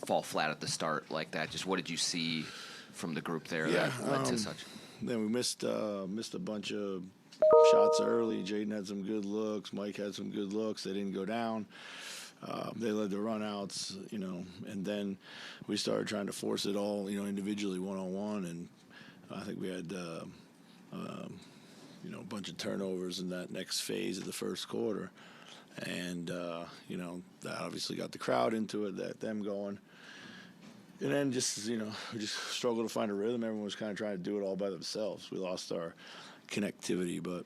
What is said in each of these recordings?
fall flat at the start like that? Just what did you see from the group there that led to such? Then we missed a bunch of shots early. Jaden had some good looks. Mike had some good looks. They didn't go down. They led the runouts, and then we started trying to force it all, individually, one-on-one, and I think we had, a bunch of turnovers in that next phase of the first quarter, and that obviously got the crowd into it, them going, and then just we just struggled to find a rhythm. Everyone was kind of trying to do it all by themselves. We lost our connectivity, but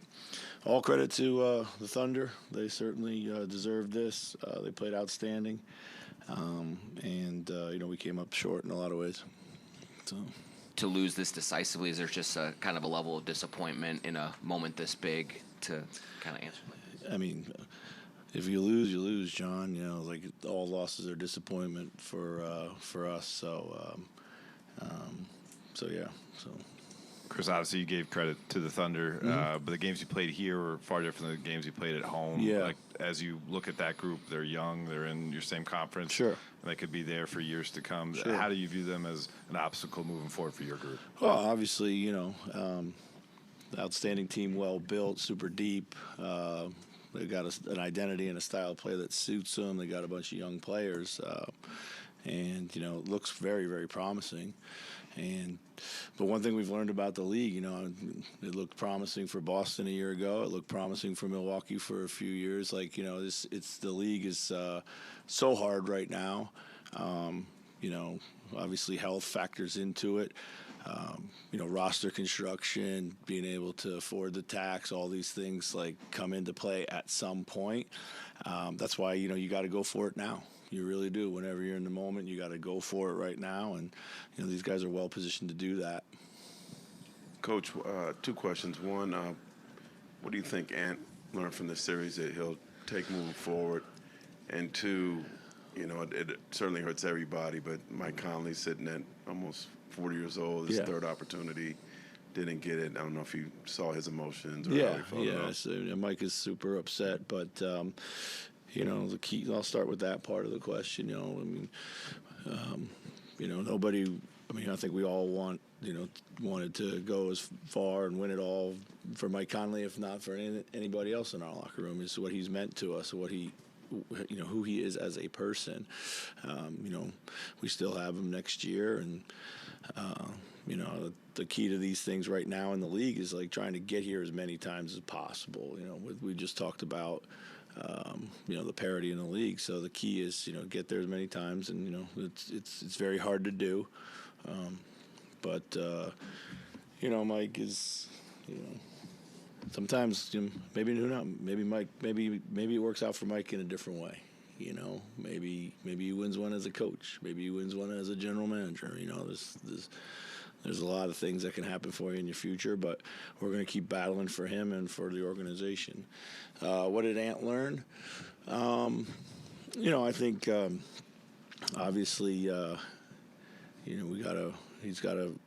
all credit to the Thunder. They certainly deserved this. They played outstanding, and we came up short in a lot of ways. So to lose this decisively, is there just a kind of a level of disappointment in a moment this big to kind of answer? I mean, if you lose, you lose, John. Like all losses are disappointment for us. So yeah. So. Chris, obviously you gave credit to the Thunder, but the games you played here were far different than the games you played at home. Yeah. Like, as you look at that group, they're young, they're in your same conference. Sure. And they could be there for years to come. Sure. How do you view them as an obstacle moving forward for your group? Well, obviously, outstanding team, well built, super deep. They've got an identity and a style of play that suits them. They got a bunch of young players, and it looks very, very promising. But one thing we've learned about the league, it looked promising for Boston a year ago. It looked promising for Milwaukee for a few years. Like, the league is so hard right now. Obviously health factors into it. Roster construction, being able to afford the tax, all these things come into play at some point. That's why, you got to go for it now. You really do. Whenever you're in the moment, you got to go for it right now. And, these guys are well positioned to do that. Coach, two questions. One, what do you think Ant learned from this series that he'll take moving forward? And two, it certainly hurts everybody, but Mike Conley sitting at almost 40 years old, his third opportunity, didn't get it. I don't know if you saw his emotions or how he felt. So, Mike is super upset, but the key, I'll start with that part of the question. Nobody, I think we all wanted to go as far and win it all for Mike Conley, if not for anybody else in our locker room. Is what he's meant to us, what he, who he is as a person. We still have him next year, and the key to these things right now in the league is trying to get here as many times as possible. We just talked about the parity in the league. So the key is, get there as many times, and it's very hard to do. But Mike is, sometimes maybe not. Maybe Mike. Maybe it works out for Mike in a different way. Maybe he wins one as a coach. Maybe he wins one as a general manager. There's a lot of things that can happen for you in your future, but we're going to keep battling for him and for the organization. What did Ant learn? I think obviously, he's got to,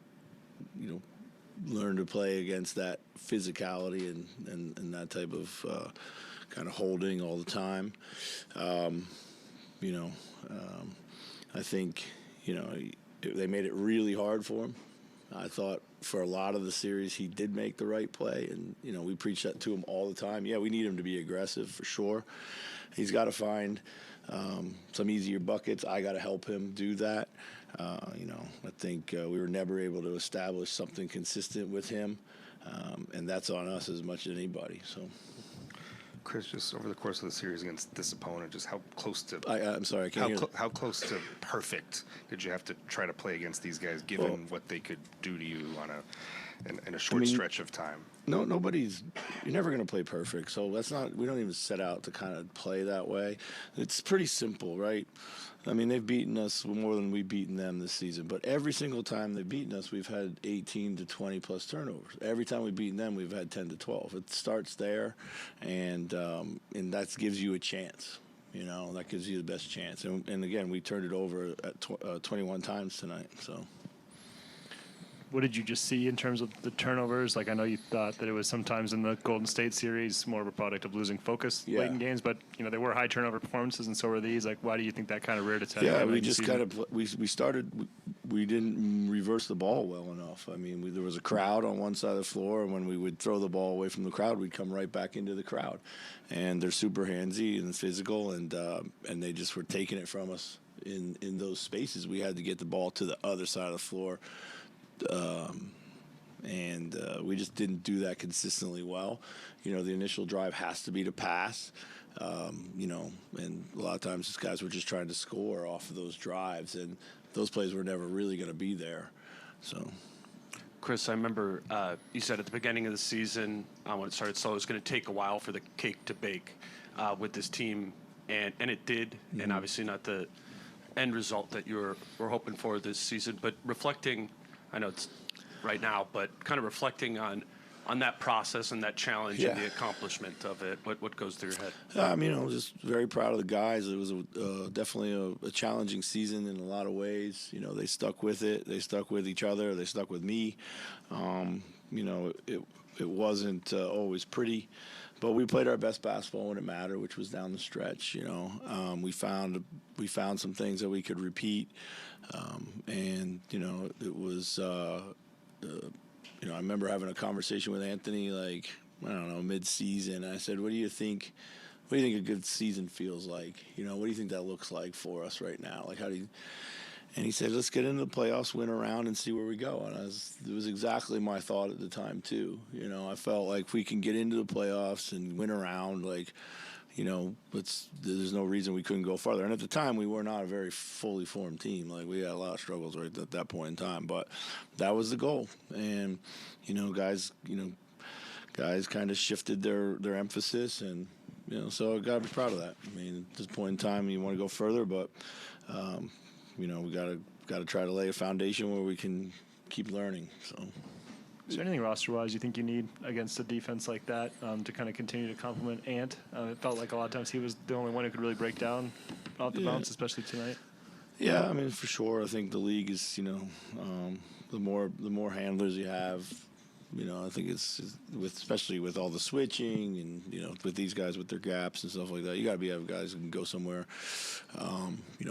learn to play against that physicality and that type of kind of holding all the time. I think, they made it really hard for him. I thought for a lot of the series he did make the right play, and we preach that to him all the time. Yeah, we need him to be aggressive for sure. He's got to find some easier buckets. I got to help him do that. I think we were never able to establish something consistent with him, and that's on us as much as anybody. So. Chris, just over the course of the series against this opponent, just how close to I'm sorry, I can't hear how close to perfect did you have to try to play against these guys, given what they could do to you in a short stretch of time? You're never going to play perfect, so we don't even set out to kind of play that way. It's pretty simple, right? They've beaten us more than we've beaten them this season, but every single time they've beaten us, we've had 18 to 20 plus turnovers. Every time we've beaten them, we've had 10 to 12. It starts there, and that gives you a chance. That gives you the best chance. And again, we turned it over at 21 times tonight. So. what did you just see in terms of the turnovers? Like, I know you thought that it was sometimes in the Golden State series more of a product of losing focus late in games, but they were high turnover performances, and so were these. Like, why do you think that kind of reared its head? Yeah, we just kind of we didn't reverse the ball well enough. I mean, there was a crowd on one side of the floor, and when we would throw the ball away from the crowd, we'd come right back into the crowd. And they're super handsy and physical, and they just were taking it from us in those spaces. We had to get the ball to the other side of the floor. And we just didn't do that consistently well. The initial drive has to be to pass, and a lot of times these guys were just trying to score off of those drives, and those plays were never really going to be there. So, Chris, I remember you said at the beginning of the season when it started slow, it was going to take a while for the cake to bake with this team, and it did, and obviously not the end result that you were hoping for this season, but reflecting, I know it's right now, but kind of reflecting on that process and that challenge and the accomplishment of it, what goes through your head? I mean, I'm just very proud of the guys. It was definitely a challenging season in a lot of ways. They stuck with it. They stuck with each other. They stuck with me. It wasn't always pretty, but we played our best basketball when it mattered, which was down the stretch. We found some things that we could repeat, and it was. I remember having a conversation with Anthony, like, I don't know, mid-season. I said, what do you think a good season feels like? What do you think that looks like for us right now? Like, and he said, let's get into the playoffs, win a round, and see where we go. And it was exactly my thought at the time, too. I felt like if we can get into the playoffs and win a round, like, there's no reason we couldn't go farther. And at the time, we were not a very fully formed team. Like, we had a lot of struggles right at that point in time. But that was the goal. And, guys kind of shifted their emphasis. And, so I got to be proud of that. I mean, at this point in time, you want to go further. But, we got to try to lay a foundation where we can keep learning. So. Is there anything roster-wise you think you need against a defense like that to kind of continue to complement Ant? It felt like a lot of times he was the only one who could really break down off the bounce, especially tonight. Yeah, I mean, for sure. I think the league is, the more handlers you have, I think it's especially with all the switching and with these guys with their gaps and stuff like that. You got to have guys who can go somewhere,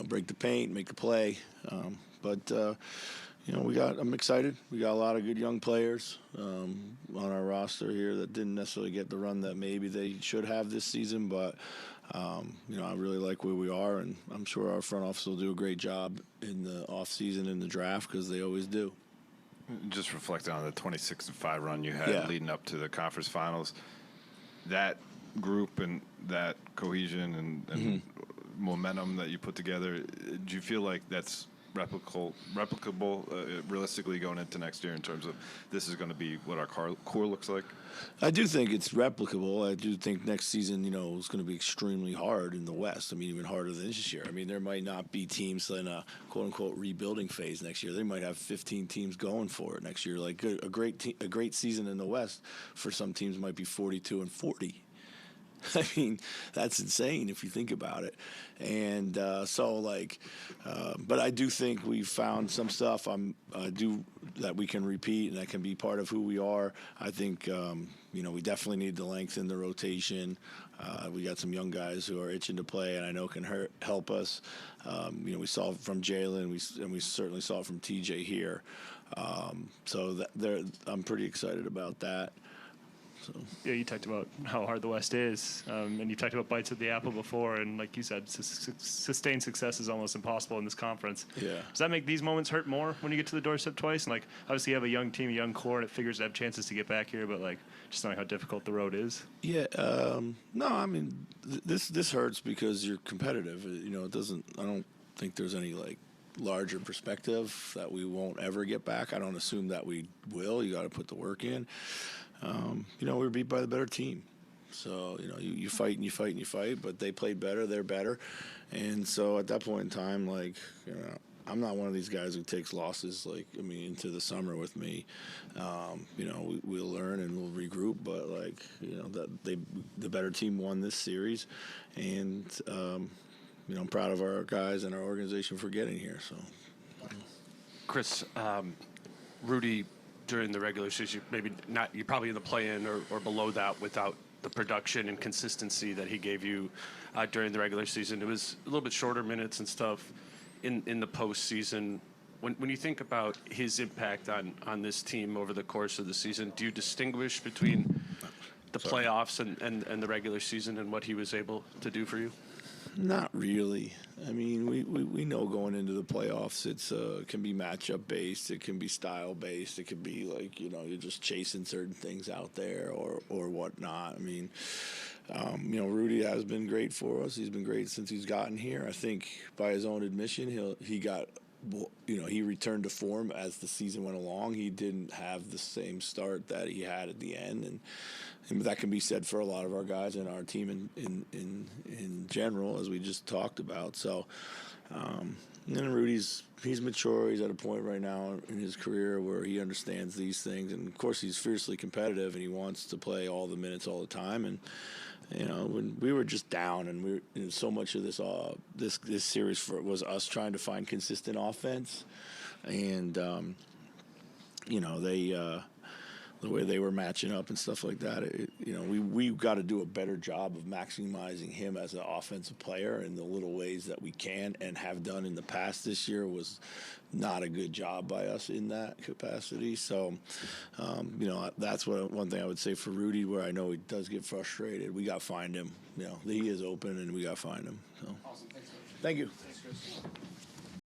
break the paint, make the play, but. I'm excited. We got a lot of good young players on our roster here that didn't necessarily get the run that maybe they should have this season. But, I really like where we are, and I'm sure our front office will do a great job in the offseason and the draft because they always do. Just reflecting on the 26-5 run you had leading up to the conference finals, that group and that cohesion and momentum that you put together, do you feel like that's replicable realistically going into next year in terms of this is going to be what our core looks like? I do think it's replicable. I do think next season, is going to be extremely hard in the West. I mean, even harder than this year. I mean, there might not be teams in a quote-unquote rebuilding phase next year. They might have 15 teams going for it next year. Like a great season in the West for some teams might be 42-40. I mean, that's insane if you think about it. And but I do think we've found some stuff that we can repeat and that can be part of who we are. I think, we definitely need to lengthen the rotation. We got some young guys who are itching to play and I know can help us. We saw it from Jalen and we certainly saw it from TJ here. I'm pretty excited about that. So. Yeah, you talked about how hard the West is, and you talked about bites at the apple before, and like you said, sustained success is almost impossible in this conference. Yeah. Does that make these moments hurt more when you get to the doorstep twice? And like, obviously you have a young team, a young core, and it figures to have chances to get back here, but like, just knowing how difficult the road is. Yeah. No, I mean, this hurts because you're competitive. It doesn't. I don't think there's any like larger perspective that we won't ever get back. I don't assume that we will. You got to put the work in. We were beat by the better team. So, you fight and you fight and you fight, but they played better, they're better. And so at that point in time, like, I'm not one of these guys who takes losses, into the summer with me. We'll learn and we'll regroup, but, the better team won this series. And, I'm proud of our guys and our organization for getting here. So, Chris, Rudy during the regular season, maybe not, you're probably in the play-in or below that without the production and consistency that he gave you during the regular season. It was a little bit shorter minutes and stuff in the postseason. When you think about his impact on this team over the course of the season, do you distinguish between the playoffs and the regular season and what he was able to do for you? Not really. I mean, we know going into the playoffs, it can be matchup based, it can be style based, it could be like, you know, you're just chasing certain things out there or whatnot. I mean, you know, Rudy has been great for us. He's been great since he's gotten here. I think by his own admission, he returned to form as the season went along. He didn't have the same start that he had at the end, and that can be said for a lot of our guys and our team in general, as we just talked about. So, and he's mature. He's at a point right now in his career where he understands these things, and of course he's fiercely competitive and he wants to play all the minutes all the time. And you know, when we were just down, and so much of this series was us trying to find consistent offense, and you know, the way they were matching up and stuff like that. You know, we got to do a better job of maximizing him as an offensive player in the little ways that we can and have done in the past. This year was not a good job by us in that capacity. So, you know, that's one thing I would say for Rudy, where I know he does get frustrated. We got to find him. You know, he is open, and we got to find him. So. Awesome. Thanks, Coach. Thank you. Thanks, Chris.